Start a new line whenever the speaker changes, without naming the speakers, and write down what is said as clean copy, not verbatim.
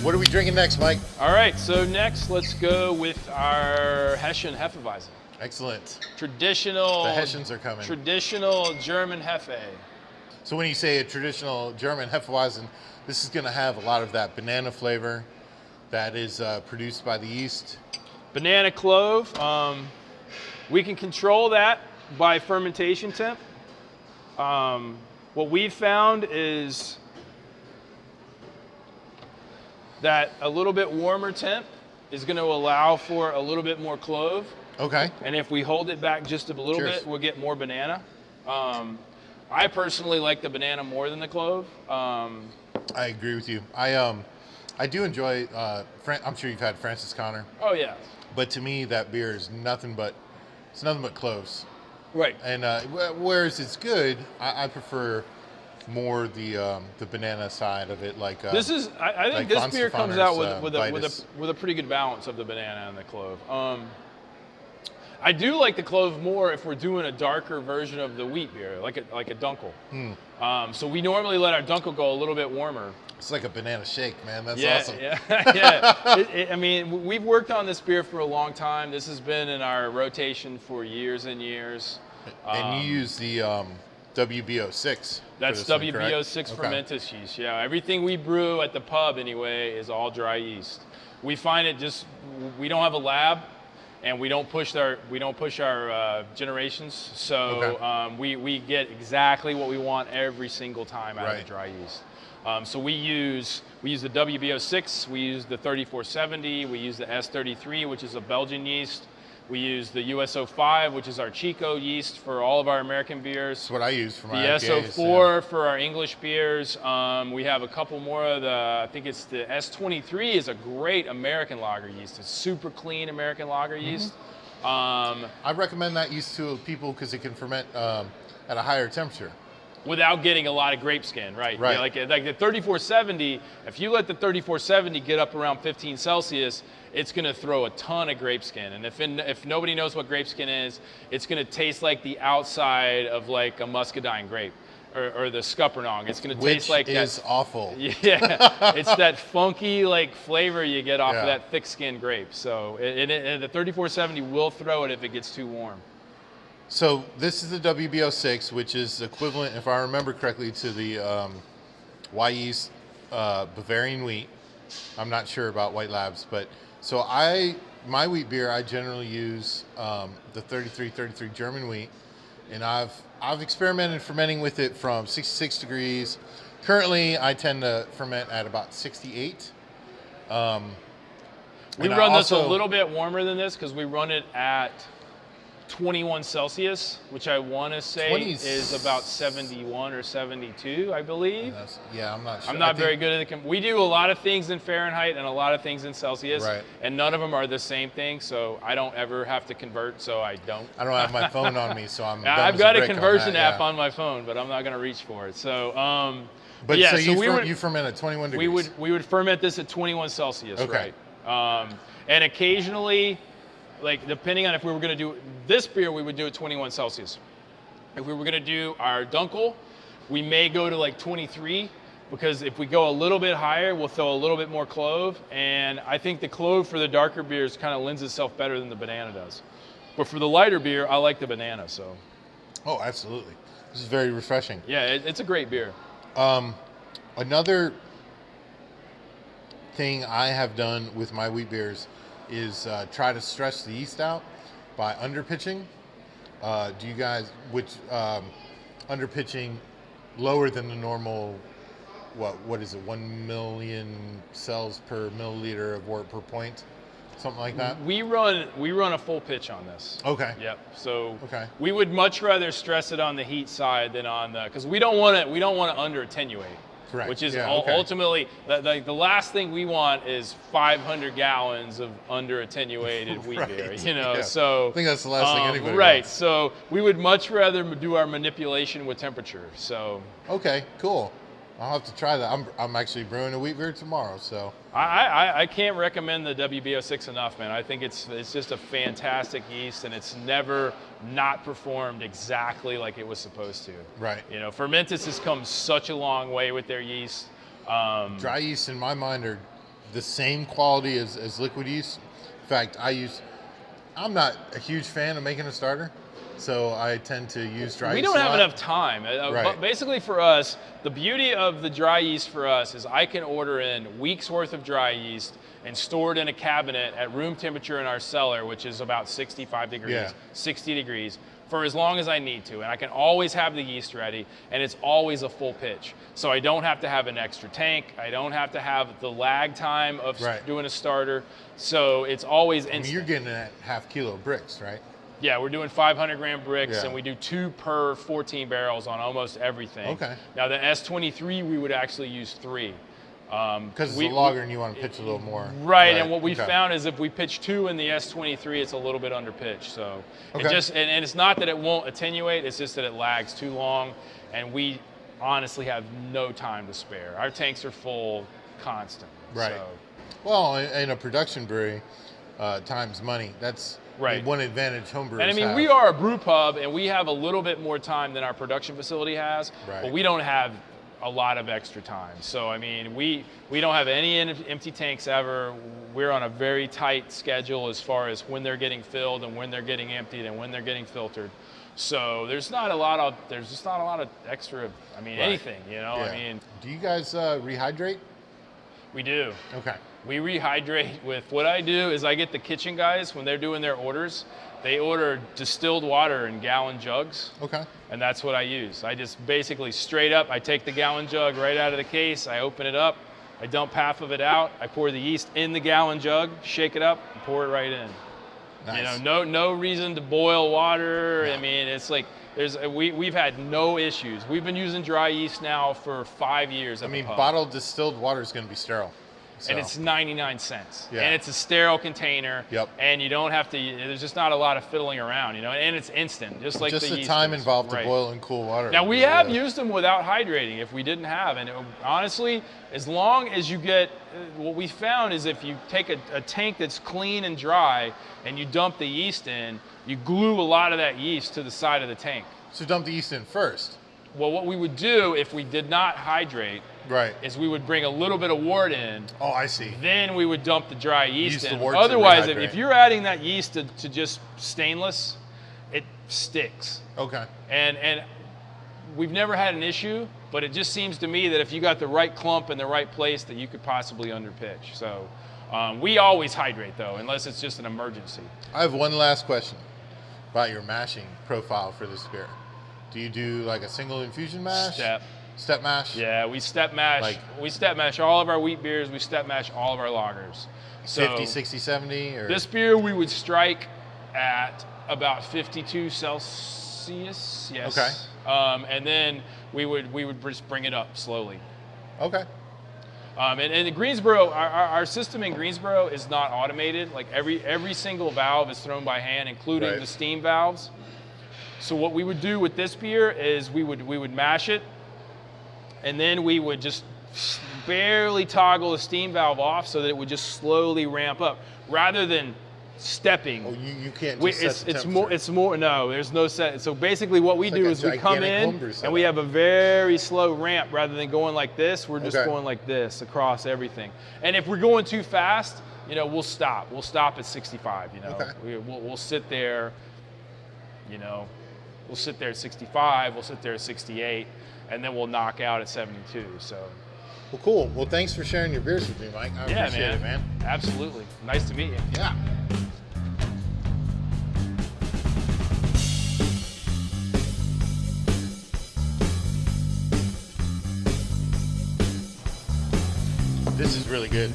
What are we drinking next, Mike?
All right, so next let's go with our Hessian Hefe weizen.
Excellent.
Traditional.
The Hessians are coming.
Traditional German Hefe.
So when you say a traditional German Hefeweizen, this is going to have a lot of that banana flavor that is produced by the yeast.
Banana clove. We can control that by fermentation temp. What we've found is that a little bit warmer temp is going to allow for a little bit more clove.
Okay.
And if we hold it back just a little bit, we'll get more banana. I personally like the banana more than the clove.
I agree with you. I do enjoy, I'm sure you've had Francis Connor.
Oh yeah.
But to me, that beer is nothing but cloves.
Right.
And whereas it's good, I prefer more the banana side of it. Like
this is, I think
like
this
Von
beer comes out
Stefaner's,
with a pretty good balance of the banana and the clove. I do like the clove more if we're doing a darker version of the wheat beer, like a dunkel. So we normally let our dunkel go a little bit warmer.
It's like a banana shake, man. That's
yeah,
awesome.
Yeah, yeah. I mean, we've worked on this beer for a long time. This has been in our rotation for years and years.
And you use the WBO6.
That's WBO6 fermentous yeast. Yeah, everything we brew at the pub anyway is all dry yeast. We find it just, we don't have a lab, and we don't push our generations, so we get exactly what we want every single time out of the dry yeast. So we use the WBO6, we use the 3470, we use the S33, which is a Belgian yeast. We use the USO5, which is our Chico yeast for all of our American beers.
That's what I use for my
The
IPAs,
SO4 for our English beers. We have a couple more of I think it's the S23 is a great American lager yeast. It's super clean American lager yeast.
I recommend that yeast to people because it can ferment at a higher temperature.
Without getting a lot of grape skin, right?
Right.
Yeah, like the 3470, if you let the 3470 get up around 15 Celsius, it's going to throw a ton of grape skin. And if nobody knows what grape skin is, it's going to taste like the outside of like a muscadine grape or the scuppernong. It's going to taste like that.
Which is awful.
Yeah, it's that funky like flavor you get off of that thick skinned grape. So the 3470 will throw it if it gets too warm.
So this is the WBO6, which is equivalent, if I remember correctly, to the Y yeast Bavarian wheat. I'm not sure about White Labs, but so my wheat beer, I generally use the 3333 German wheat, and I've experimented fermenting with it from 66 degrees. Currently, I tend to ferment at about 68.
We run this a little bit warmer than this because we run it at 21 Celsius, which I want to say is about 71 or 72, I believe.
Yeah, I'm not sure.
I'm not very good at we do a lot of things in Fahrenheit and a lot of things in Celsius, and none of them are the same thing, so I don't ever have to convert, so I don't.
I don't have my phone on me, so I'm
I've got a conversion app on my phone, but I'm not going to reach for it. So,
but yeah, so you ferment at 21 degrees.
We would ferment this at 21 Celsius, right? And occasionally, like depending on if we were going to do this beer, we would do it 21 Celsius. If we were going to do our Dunkel, we may go to like 23 because if we go a little bit higher, we'll throw a little bit more clove. And I think the clove for the darker beers kind of lends itself better than the banana does. But for the lighter beer, I like the banana. So.
Oh, absolutely. This is very refreshing.
Yeah, it's a great beer.
Another thing I have done with my wheat beers is try to stretch the yeast out by underpitching. Do you guys, underpitching lower than the normal, what is it, 1 million cells per milliliter of wort per point? Something like that? We run
a full pitch on this.
Okay.
Yep. So we would much rather stress it on the heat side than on the, because we don't want to under attenuate.
Correct.
Which is ultimately, the last thing we want is 500 gallons of under attenuated wheat beer, you know, so.
I think that's the last thing anybody
wants. So we would much rather do our manipulation with temperature, so.
Okay, cool. I'll have to try that. I'm actually brewing a wheat beer tomorrow, so.
I can't recommend the WBO6 enough, man. I think it's just a fantastic yeast, and it's never not performed exactly like it was supposed to.
Right.
You know, Fermentus has come such a long way with their yeast.
Dry yeast, in my mind, are the same quality as liquid yeast. In fact, I'm not a huge fan of making a starter, so I tend to use dry yeast.
We don't have enough time.
Right.
But basically for us, the beauty of the dry yeast for us is I can order in weeks worth of dry yeast and store it in a cabinet at room temperature in our cellar, which is about 65 degrees, 60 degrees, for as long as I need to. And I can always have the yeast ready, and it's always a full pitch. So I don't have to have an extra tank. I don't have to have the lag time of doing a starter. So it's always instant.
I mean, you're getting at half kilo bricks, right?
Yeah, we're doing 500 gram bricks, and we do 2 per 14 barrels on almost everything.
Okay.
Now the S23, we would actually use 3.
Because it's a lager and you want to pitch a little more.
Right, and what we found is if we pitch 2 in the S23, it's a little bit under pitch. So it just, and it's not that it won't attenuate, it's just that it lags too long, and we honestly have no time to spare. Our tanks are full constantly.
Right.
So.
Well, in a production brewery, time's money. That's one advantage homebrewers
And I mean,
have.
we are a brew pub, and we have a little bit more time than our production facility has, but we don't have a lot of extra time. So I mean, we don't have any empty tanks ever. We're on a very tight schedule as far as when they're getting filled and when they're getting emptied and when they're getting filtered. So there's just not a lot of extra, I mean, anything, you know. I mean,
do you guys rehydrate?
We do.
Okay.
We rehydrate with, what I do is I get the kitchen guys, when they're doing their orders, they order distilled water in gallon jugs.
Okay.
And that's what I use. I just basically straight up, I take the gallon jug right out of the case, I open it up, I dump half of it out, I pour the yeast in the gallon jug, shake it up, and pour it right in.
Nice.
You know, no reason to boil water. No. I mean, it's like, we've had no issues. We've been using dry yeast now for 5 years.
I mean, bottled distilled water is going to be sterile. So.
And it's 99 cents. Yeah. And it's a sterile container.
Yep.
And you don't have to, there's just not a lot of fiddling around, you know, and it's instant, just like
just
the
the
yeast
time
is.
involved to boil in cool water.
Now, we have used them without hydrating if we didn't have. And honestly, as long as you get, what we found is if you take a tank that's clean and dry and you dump the yeast in, you glue a lot of that yeast to the side of the tank.
So dump the yeast in first.
Well, what we would do if we did not hydrate is we would bring a little bit of wort in.
Oh, I see.
Then we would dump the dry yeast in.
The
Otherwise, if you're adding that yeast to just stainless, it sticks.
Okay.
And we've never had an issue, but it just seems to me that if you got the right clump in the right place, that you could possibly underpitch. So we always hydrate, though, unless it's just an emergency.
I have one last question about your mashing profile for this beer. Do you do like a single infusion mash? Step mash?
Yeah, we step mash. We step mash all of our wheat beers. We step mash all of our lagers. So
50, 60, 70? Or?
This beer we would strike at about 52 Celsius. Yes.
Okay.
And then we would just bring it up slowly.
Okay.
And in Greensboro, our system in Greensboro is not automated. Like every single valve is thrown by hand, including the steam valves. So what we would do with this beer is we would mash it, and then we would just barely toggle the steam valve off so that it would just slowly ramp up, rather than stepping.
Oh, you can't just set the
it's more. No, there's no set. So basically, what we do is we come in and we have a very slow ramp rather than going like this. We're just going like this across everything. And if we're going too fast, you know, we'll stop. We'll stop at 65. You know, we'll sit there. You know. We'll sit there at 65, we'll sit there at 68, and then we'll knock out at 72. So.
Well, cool. Well, thanks for sharing your beers with me, Mike. I appreciate it, man.
Absolutely. Nice to meet you.
Yeah. This is really good.